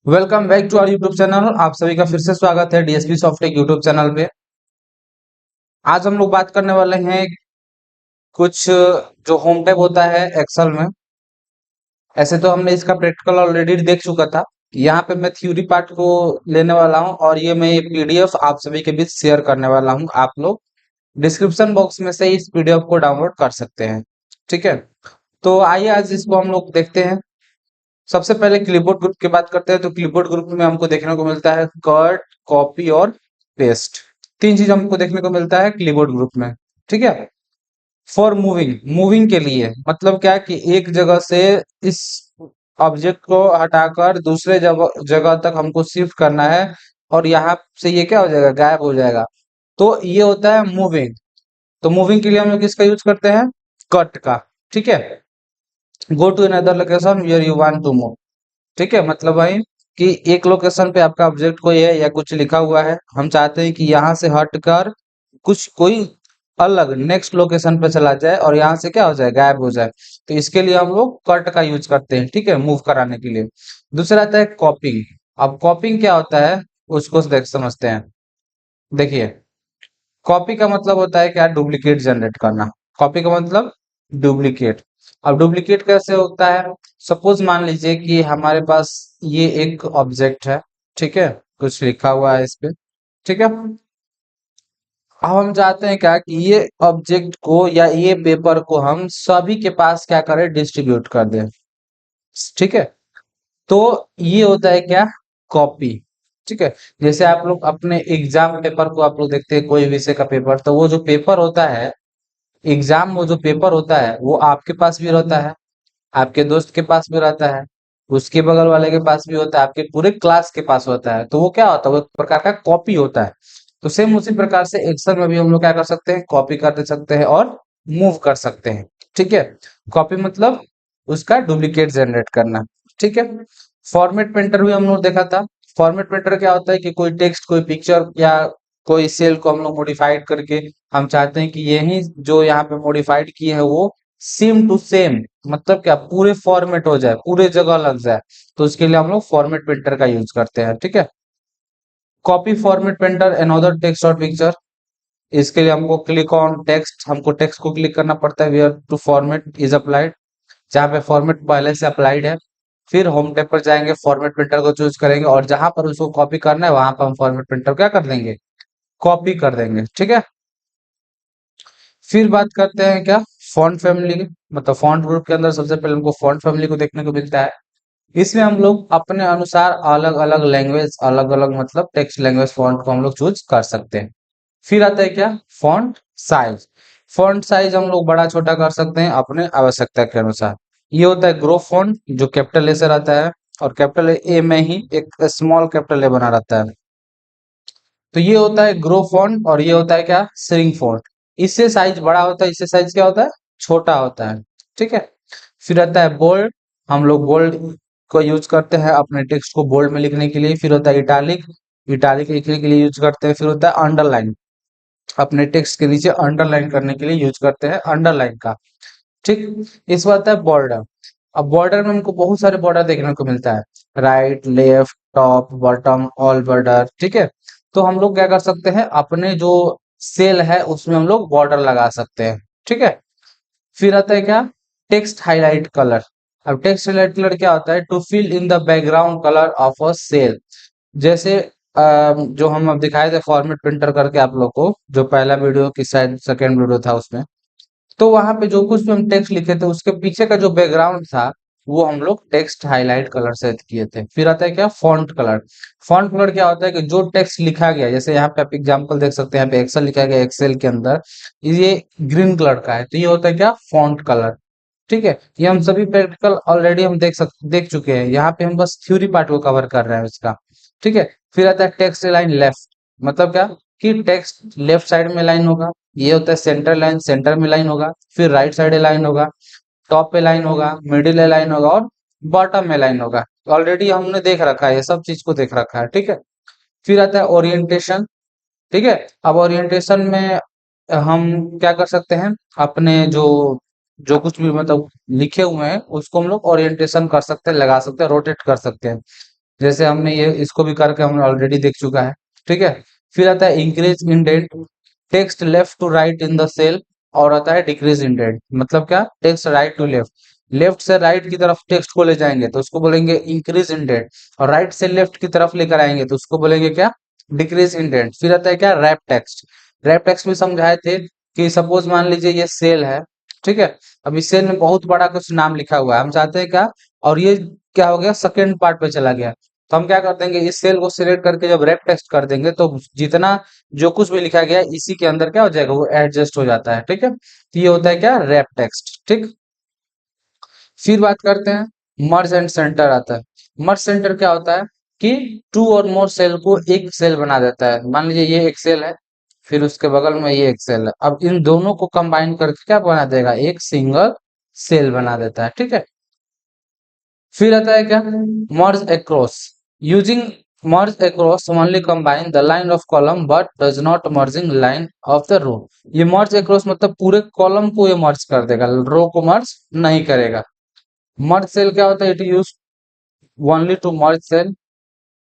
Welcome back to our YouTube channel. आप सभी का फिर से स्वागत है डीएसपी सॉफ्टटेक यूट्यूब चैनल पे। आज हम लोग बात करने वाले हैं कुछ जो होम टैब होता है एक्सेल में। ऐसे तो हमने इसका प्रैक्टिकल ऑलरेडी देख चुका था। यहाँ पे मैं थ्योरी पार्ट को लेने वाला हूँ और ये मैं पीडीएफ आप सभी के बीच शेयर करने वाला हूँ। आप लोग डिस्क्रिप्शन बॉक्स में से इस पीडीएफ को डाउनलोड कर सकते हैं। ठीक है, तो आइए आज इसको हम लोग देखते हैं। सबसे पहले क्लिपबोर्ड ग्रुप की बात करते हैं तो क्लिपबोर्ड ग्रुप में हमको देखने को मिलता है कट, कॉपी और पेस्ट। तीन चीज हमको देखने को मिलता है क्लिपबोर्ड ग्रुप में। ठीक है, फॉर मूविंग, मूविंग के लिए मतलब क्या कि एक जगह से इस ऑब्जेक्ट को हटाकर दूसरे जगह जगह तक हमको शिफ्ट करना है और यहाँ से ये क्या हो जाएगा, गायब हो जाएगा। तो ये होता है मूविंग। तो मूविंग के लिए हम लोग किसका यूज करते हैं, कट का। ठीक है, go to another location where you want to move. ठीक है, मतलब भाई कि एक लोकेशन पे आपका ऑब्जेक्ट कोई है या कुछ लिखा हुआ है, हम चाहते हैं कि यहाँ से हटकर कुछ कोई अलग नेक्स्ट लोकेशन पे चला जाए और यहाँ से क्या हो जाए, गायब हो जाए। तो इसके लिए हम लोग कट का यूज करते हैं। ठीक है, मूव कराने के लिए। दूसरा आता है कॉपिंग। अब कॉपिंग क्या होता है उसको देख समझते हैं। देखिए, कॉपी का मतलब होता है क्या, डुप्लीकेट जनरेट करना। कॉपी का मतलब डुप्लीकेट। अब डुप्लीकेट कैसे होता है, सपोज मान लीजिए कि हमारे पास ये एक ऑब्जेक्ट है। ठीक है, कुछ लिखा हुआ है इस पे। ठीक है, अब हम चाहते हैं क्या कि ये ऑब्जेक्ट को या ये पेपर को हम सभी के पास क्या करें, डिस्ट्रीब्यूट कर दें। ठीक है, तो ये होता है क्या, कॉपी। ठीक है, जैसे आप लोग अपने एग्जाम पेपर को आप लोग देखते हैं, कोई विषय का पेपर, तो वो जो पेपर होता है एग्जाम, वो जो पेपर होता है वो आपके पास भी रहता है, आपके दोस्त के पास भी रहता है, उसके बगल वाले के पास भी होता है, आपके पूरे क्लास के पास होता है। तो वो क्या होता है, वो एक प्रकार का कॉपी होता है। तो सेम उसी प्रकार से एक्सेल में भी हम लोग क्या कर सकते हैं, कॉपी कर दे सकते हैं और मूव कर सकते हैं। ठीक है, कॉपी मतलब उसका डुप्लीकेट जनरेट करना। ठीक है, फॉर्मेट पेंटर भी हम लोग देखा था। फॉर्मेट पेंटर क्या होता है कि कोई टेक्स्ट, कोई पिक्चर या कोई सेल को हम लोग मॉडिफाइड करके हम चाहते हैं कि यही जो यहाँ पे मॉडिफाइड किए हैं वो सेम टू सेम, मतलब क्या पूरे फॉर्मेट हो जाए, पूरे जगह लग जाए। तो उसके लिए हम लोग फॉर्मेट प्रिंटर का यूज करते हैं। ठीक है, copy format printer another text और पिक्चर। इसके लिए हमको क्लिक ऑन टेक्स्ट, हमको टेक्स्ट को क्लिक करना पड़ता है where to format is applied, जहाँ पे फॉर्मेट पहले से अप्लाइड है। फिर होम टैब पर जाएंगे, फॉर्मेट प्रिंटर को चूज करेंगे और जहां पर उसको कॉपी करना है वहां पर हम फॉर्मेट प्रिंटर क्या कर देंगे, कॉपी कर देंगे। ठीक है, फिर बात करते हैं क्या, फॉन्ट फैमिली की। मतलब फॉन्ट ग्रुप के अंदर सबसे पहले हमको फॉन्ट फैमिली को देखने को मिलता है। इसमें हम लोग अपने अनुसार अलग अलग लैंग्वेज, अलग अलग मतलब टेक्स्ट लैंग्वेज फॉन्ट को हम लोग चूज कर सकते हैं। फिर आता है क्या, फॉन्ट साइज। फॉन्ट साइज हम लोग बड़ा छोटा कर सकते हैं अपने आवश्यकता के अनुसार। ये होता है ग्रो फॉन्ट, जो कैपिटल ए से रहता है और कैपिटल ए में ही एक स्मॉल कैपिटल ए बना रहता है। तो ये होता है ग्रो फॉन्ट और ये होता है क्या, श्रिंक फॉन्ट। इससे साइज बड़ा होता है, इससे साइज क्या होता है, छोटा होता है। ठीक है, फिर आता है बोल्ड। हम लोग बोल्ड को यूज करते हैं अपने टेक्स्ट को बोल्ड में लिखने के लिए। फिर होता है इटालिक, इटालिक लिखने के लिए यूज करते हैं। फिर होता है अंडरलाइन, अपने टेक्स्ट के नीचे अंडरलाइन करने के लिए यूज करते हैं अंडरलाइन का। ठीक, इस बात आता है बॉर्डर। अब बॉर्डर में हमको बहुत सारे बॉर्डर देखने को मिलता है, right, left, top, bottom, all border. ठीक है, तो हम लोग क्या कर सकते हैं, अपने जो सेल है उसमें हम लोग बॉर्डर लगा सकते हैं। ठीक है, फिर आता है क्या, टेक्स्ट हाईलाइट कलर। अब टेक्स्ट हाईलाइट कलर क्या होता है, to fill in the background colour of a cell. जैसे जो हम अब दिखाए थे फॉर्मेट प्रिंटर करके आप लोग को, जो पहला वीडियो की शायद सेकेंड वीडियो था उसमें, तो वहां पे जो कुछ भी हम टेक्स्ट लिखे थे उसके पीछे का जो बैकग्राउंड था वो हम लोग टेक्स्ट हाईलाइट कलर से किए थे। फिर आता है क्या, फॉन्ट कलर। फॉन्ट कलर क्या होता है कि जो टेक्स्ट लिखा गया, जैसे यहाँ पे आप एग्जांपल देख सकते हैं, यहाँ पे एक्सेल लिखा गया, एक्सेल के अंदर ये ग्रीन कलर का है, तो ये होता है क्या, फॉन्ट कलर। ठीक है, ये हम सभी प्रैक्टिकल ऑलरेडी हम देख चुके हैं, यहाँ पे हम बस थ्योरी पार्ट को कवर कर रहे हैं इसका। ठीक है, फिर आता है टेक्स्ट लाइन लेफ्ट। मतलब क्या कि टेक्स्ट लेफ्ट साइड में लाइन होगा। ये होता है सेंटर लाइन, सेंटर में लाइन होगा। फिर राइट साइड लाइन होगा, टॉप पे लाइन होगा, मिडिल लाइन होगा और बॉटम में लाइन होगा। ऑलरेडी हमने देख रखा है, ये सब चीज को देख रखा है। ठीक है, फिर आता है ओरिएंटेशन। ठीक है, अब ओरिएंटेशन में हम क्या कर सकते हैं, अपने जो जो कुछ भी मतलब लिखे हुए हैं उसको हम लोग ओरिएंटेशन कर सकते हैं, लगा सकते हैं, रोटेट कर सकते हैं। जैसे हमने ये इसको भी करके हमने ऑलरेडी देख चुका है, ठीक है। फिर आता है increase indent, text left to right in the cell, और आता है डिक्रीज इंडेंट, मतलब क्या, text right to left, left से राइट की तरफ टेक्स्ट को ले जाएंगे तो उसको बोलेंगे इंक्रीज इंडेंट, और राइट से लेफ्ट की तरफ लेकर आएंगे तो उसको बोलेंगे क्या, डिक्रीज इंडेंट। फिर आता है क्या, रैप टेक्स्ट। रैप टेक्स्ट में समझाए थे कि सपोज मान लीजिए ये सेल है, ठीक है। अब इस सेल में बहुत बड़ा कुछ नाम लिखा हुआ है, हम चाहते हैं क्या, और ये क्या हो गया, सेकंड पार्ट पे चला गया, तो हम क्या कर देंगे, इस सेल को सिलेक्ट करके जब रैप टेक्स्ट कर देंगे तो जितना जो कुछ भी लिखा गया है इसी के अंदर क्या हो जाएगा, वो एडजस्ट हो जाता है, ठीक है। तो ये होता है क्या, रैप टेक्स्ट, ठीक। फिर बात करते हैं मर्ज एंड सेंटर आता है। मर्ज सेंटर क्या होता है कि टू और मोर सेल को एक सेल बना देता है। मान लीजिए ये एक सेल है, फिर उसके बगल में ये एक सेल है, अब इन दोनों को कंबाइन करके क्या बना देगा, एक सिंगल सेल बना देता है, ठीक है। फिर आता है क्या, merge across, using merge across only combine the line of column but does not merging line of the row. ये मर्ज अक्रॉस मतलब पूरे कॉलम को ये मर्ज कर देगा, रो को मर्ज नहीं करेगा। मर्ज सेल क्या होता है, it use only to merge cell.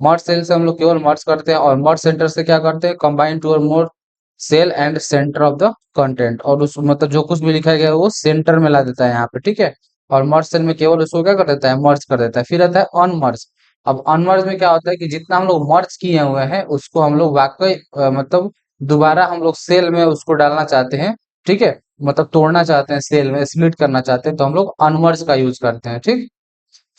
Merge cell से हम लोग केवल मर्ज करते हैं, और मर्ज सेंटर से क्या करते हैं, कंबाइन टू और more cell and centre of the content, और उस मतलब जो कुछ भी लिखा गया है वो सेंटर में ला देता है यहाँ पे, ठीक है। और मर्ज सेल में केवल उसको क्या कर देता है, मर्ज कर देता है। फिर आता है अनमर्ज। अब अनमर्ज में क्या होता है कि जितना हम लोग मर्ज किए हुए हैं उसको हम लोग वाकई मतलब दोबारा हम लोग सेल में उसको डालना चाहते हैं, ठीक है। मतलब तोड़ना चाहते हैं, सेल में स्प्लिट करना चाहते हैं, तो हम लोग अनमर्ज का यूज करते हैं, ठीक।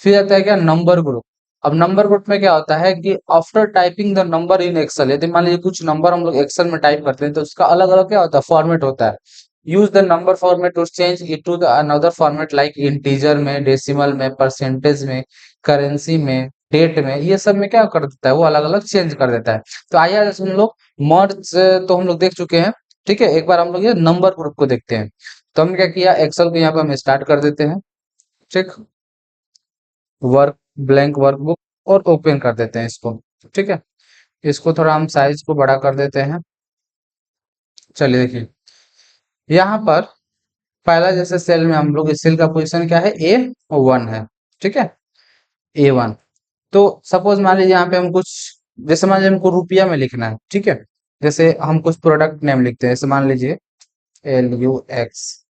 फिर आता है क्या, नंबर ग्रुप। अब नंबर ग्रुप में क्या होता है कि after typing the number in Excel, यदि मान लीजिए कुछ नंबर हम लोग एक्सेल में टाइप करते हैं तो उसका अलग अलग क्या होता है, फॉर्मेट होता है। Use the number format to change it to the another format like integer में, डेसिमल में, परसेंटेज में, करेंसी में, डेट में, ये सब में क्या कर देता है, वो अलग अलग चेंज कर देता है। तो आइए आज हम लोग मर्ज तो हम लोग देख चुके हैं, ठीक है। एक बार हम लोग ये नंबर ग्रुप को देखते हैं। तो हमने क्या किया, एक्सेल को यहाँ पे हम स्टार्ट कर देते हैं, ठीक। वर्क ब्लैंक वर्कबुक, और ओपन कर देते हैं इसको, ठीक है। इसको थोड़ा हम साइज को बड़ा कर देते हैं। चलिए देखिए, यहाँ पर पहला जैसे सेल में हम लोग, इस सेल का पोजीशन क्या है, A1 है, ठीक है, A1। तो सपोज मान लीजिए यहाँ पे हम कुछ, जैसे मान लीजिए हमको रुपया में लिखना है, ठीक है। जैसे हम कुछ प्रोडक्ट नेम लिखते हैं, जैसे मान लीजिए LUX।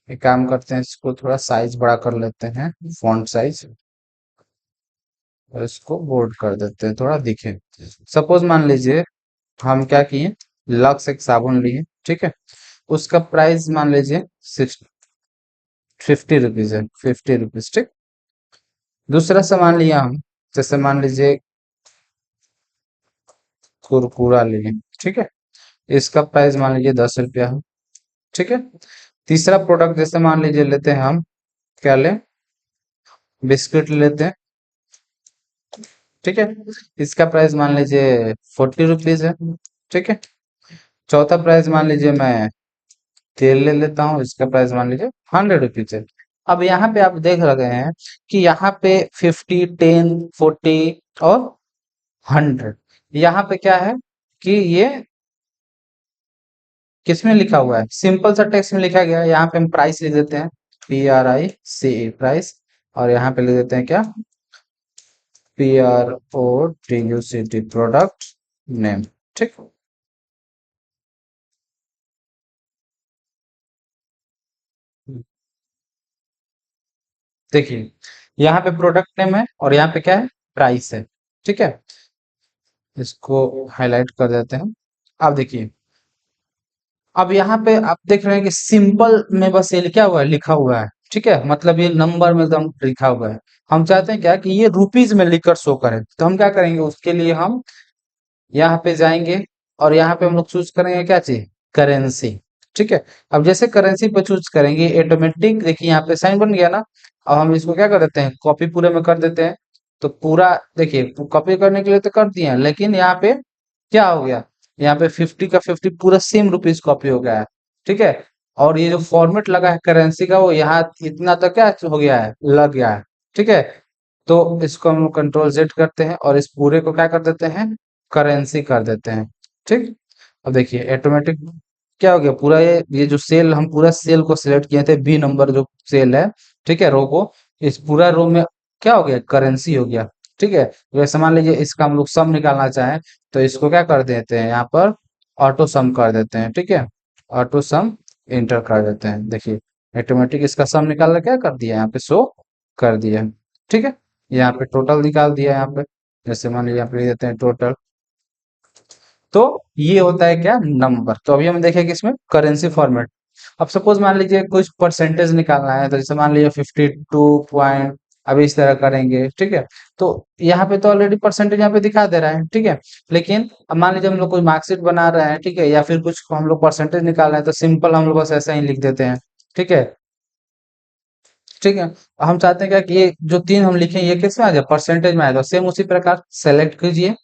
एक काम करते हैं, इसको थोड़ा साइज बड़ा कर लेते हैं, फॉन्ट साइज, और इसको बोल्ड कर देते हैं, थोड़ा दिखे। सपोज मान लीजिए हम क्या किए, लक्स एक साबुन लिए, ठीक है। उसका प्राइस मान लीजिए 50 रुपीज है, 50 रुपीज, ठीक। दूसरा सामान लिया हम, जैसे मान लीजिए कुरकुरा लिए, ठीक है। इसका प्राइस मान लीजिए 10 रुपया है, ठीक है। तीसरा प्रोडक्ट जैसे मान लीजिए लेते हैं हम, क्या लें, बिस्किट लेते हैं, ठीक है। इसका प्राइस मान लीजिए 40 रुपीज है, ठीक है। चौथा प्राइस मान लीजिए मैं तेल ले लेता हूँ, इसका प्राइस मान लीजिए 100 रुपीज है। अब यहाँ पे आप देख रहे हैं कि यहाँ पे 50, 10, 40 और 100, यहाँ पे क्या है कि ये किसमें लिखा हुआ है, सिंपल सा टेक्स्ट में लिखा गया है। यहाँ पे हम प्राइस लिख देते हैं, PRICE प्राइस, और यहाँ पे लिख देते हैं क्या, PRODUCT प्रोडक्ट नेम, ठीक। देखिए यहाँ पे प्रोडक्ट नेम है और यहाँ पे क्या है, प्राइस है, ठीक है। इसको हाईलाइट कर देते हैं। अब देखिए, अब यहाँ पे आप देख रहे हैं कि सिंपल में बस ये क्या हुआ है, लिखा हुआ है, ठीक है। मतलब ये नंबर में एकदम लिखा हुआ है। हम चाहते हैं क्या कि ये रुपीज में लिखकर शो करे, तो हम क्या करेंगे, उसके लिए हम यहाँ पे जाएंगे, और यहाँ पे हम लोग चूज करेंगे क्या चीज, करेंसी, ठीक है। अब जैसे करेंसी पे चूज करेंगे, ऑटोमेटिक देखिए यहाँ पे साइन बन गया ना। अब हम इसको क्या कर देते हैं, कॉपी पूरे में कर देते हैं। तो पूरा देखिए, कॉपी करने के लिए तो कर दिए हैं, लेकिन यहाँ पे क्या हो गया, यहाँ पे 50 का 50 पूरा सेम रुपीज कॉपी हो गया है, ठीक है। और ये जो फॉर्मेट लगा है करेंसी का, वो यहाँ इतना तक क्या हो गया है, लग गया है, ठीक है। तो इसको हम कंट्रोल Z करते हैं और इस पूरे को क्या कर देते हैं, करेंसी कर देते हैं, ठीक। अब देखिए ऑटोमेटिक क्या हो गया, पूरा ये जो सेल, हम पूरा सेल को सिलेक्ट किए थे, B नंबर जो सेल है, ठीक है, रो को, इस पूरा रो में क्या हो गया, करेंसी हो गया। ठीक है। जैसे मान लीजिए इसका हम लोग सम निकालना चाहें तो इसको क्या कर देते हैं, यहाँ पर ऑटो सम कर देते हैं। ठीक है, ऑटो सम इंटर कर देते हैं। देखिए ऑटोमेटिक इसका सम निकाल के क्या कर दिया, यहाँ पे शो कर दिया। ठीक है, यहाँ पे टोटल निकाल दिया। यहाँ पे जैसे मान लीजिए यहाँ पे लिख देते हैं टोटल। तो ये होता है क्या, नंबर। तो अभी हम देखेंगे इसमें करेंसी फॉर्मेट। अब सपोज मान लीजिए कुछ परसेंटेज निकालना है, तो जैसे मान लीजिए 52 पॉइंट, अभी इस तरह करेंगे। ठीक है, तो यहाँ पे तो ऑलरेडी परसेंटेज यहाँ पे दिखा दे रहा है। ठीक है, लेकिन अब मान लीजिए हम लोग कोई मार्कशीट बना रहे हैं, ठीक है, या फिर कुछ हम लोग परसेंटेज निकाल रहे हैं, तो सिंपल हम लोग बस ऐसा ही लिख देते हैं। ठीक है, ठीक है। हम चाहते हैं क्या कि ये जो तीन हम लिखे ये किस में आ जाए, परसेंटेज में आ जाए। सेम उसी प्रकार सेलेक्ट कीजिए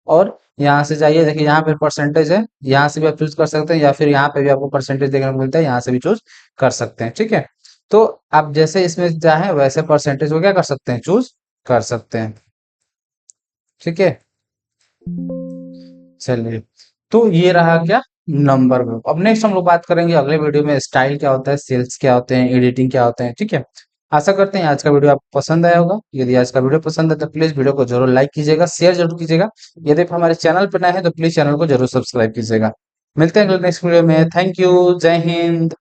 और यहाँ से जाइए। देखिए यहाँ पे परसेंटेज है, यहाँ से भी आप चूज कर सकते हैं, या फिर यहाँ पे भी आपको परसेंटेज देखने को मिलता है, यहाँ से भी चूज कर सकते हैं। ठीक है, तो आप जैसे इसमें चाहें वैसे परसेंटेज को क्या कर सकते हैं, चूज कर सकते हैं। ठीक है, चलिए, तो ये रहा क्या, नंबर में। अब नेक्स्ट हम लोग बात करेंगे अगले वीडियो में, स्टाइल क्या होता है, सेल्स क्या होते हैं, एडिटिंग क्या होते हैं। ठीक है, आशा करते हैं आज का वीडियो आपको पसंद आया होगा। यदि आज का वीडियो पसंद है तो प्लीज वीडियो को जरूर लाइक कीजिएगा, शेयर जरूर कीजिएगा। यदि आप हमारे चैनल पर नए हैं तो प्लीज चैनल को जरूर सब्सक्राइब कीजिएगा। मिलते हैं अगले नेक्स्ट वीडियो में। थैंक यू, जय हिंद।